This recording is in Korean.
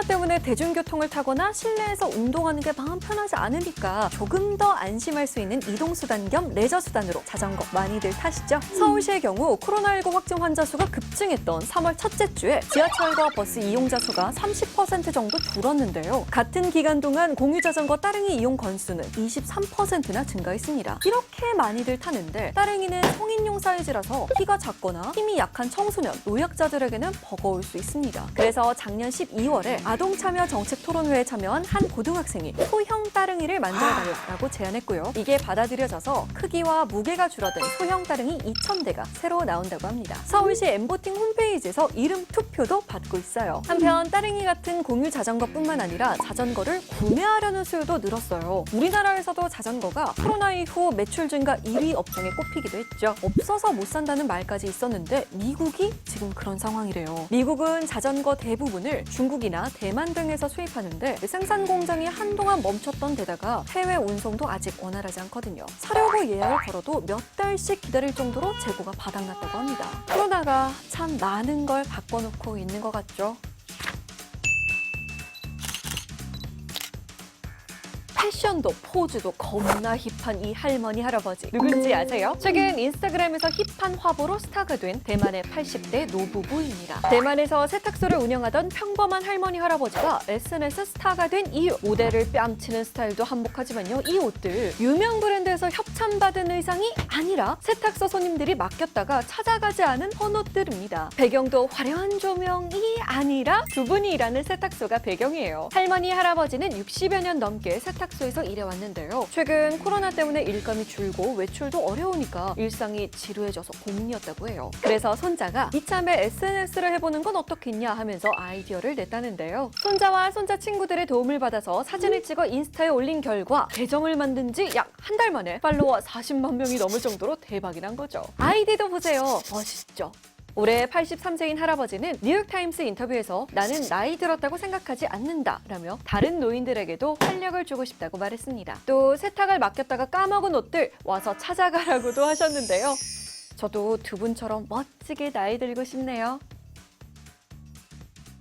때문에 대중교통을 타거나 실내에서 운동하는 게 마음 편하지 않으니까 조금 더 안심할 수 있는 이동수단 겸 레저수단으로 자전거 많이들 타시죠? 서울시의 경우 코로나19 확진 환자 수가 급증했던 3월 첫째 주에 지하철과 버스 이용자 수가 30% 정도 줄었는데요. 같은 기간 동안 공유자전거 따릉이 이용 건수는 23%나 증가했습니다. 이렇게 많이들 타는데 따릉이는 성인용 사이즈라서 키가 작거나 힘이 약한 청소년, 노약자들에게는 버거울 수 있습니다. 그래서 작년 12월에 아동참여 정책토론회에 참여한 한 고등학생이 소형 따릉이를 만들어달라고 제안했고요. 이게 받아들여져서 크기와 무게가 줄어든 소형 따릉이 2,000대가 새로 나온다고 합니다. 서울시 엠보팅 홈페이지에서 이름 투표도 받고 있어요. 한편 따릉이 같은 공유 자전거뿐만 아니라 자전거를 구매하려는 수요도 늘었어요. 우리나라에서도 자전거가 코로나 이후 매출 증가 1위 업종에 꼽히기도 했죠. 없어서 못 산다는 말까지 있었는데 미국이 지금 그런 상황이래요. 미국은 자전거 대부분을 중국이나 대만 등에서 수입하는데 생산 공장이 한동안 멈췄던 데다가 해외 운송도 아직 원활하지 않거든요. 사려고 예약을 걸어도 몇 달씩 기다릴 정도로 재고가 바닥났다고 합니다. 코로나가 참 많은 걸 바꿔놓고 있는 것 같죠. 패션도 포즈도 겁나 힙한 이 할머니 할아버지 누군지 아세요? 최근 인스타그램에서 힙한 화보로 스타가 된 대만의 80대 노부부입니다. 대만에서 세탁소를 운영하던 평범한 할머니 할아버지가 SNS 스타가 된 이유, 모델을 뺨치는 스타일도 한몫하지만요, 이 옷들 유명 브랜드에서 협찬받은 의상이 아니라 세탁소 손님들이 맡겼다가 찾아가지 않은 헌옷들입니다. 배경도 화려한 조명이 아니라 두 분이 일하는 세탁소가 배경이에요. 할머니 할아버지는 60여 년 넘게 세탁소에서 일해왔는데요. 최근 코로나 때문에 일감이 줄고 외출도 어려우니까 일상이 지루해져서 고민이었다고 해요. 그래서 손자가 이참에 SNS를 해보는 건 어떻겠냐 하면서 아이디어를 냈다는데요. 손자와 손자 친구들의 도움을 받아서 사진을 찍어 인스타에 올린 결과 계정을 만든 지 약 한 달 만에 팔로워 40만 명이 넘을 정도로 대박이 난 거죠. 아이디도 보세요. 멋있죠? 올해 83세인 할아버지는 뉴욕타임스 인터뷰에서 나는 나이 들었다고 생각하지 않는다 라며 다른 노인들에게도 활력을 주고 싶다고 말했습니다. 또 세탁을 맡겼다가 까먹은 옷들 와서 찾아가라고도 하셨는데요. 저도 두 분처럼 멋지게 나이 들고 싶네요.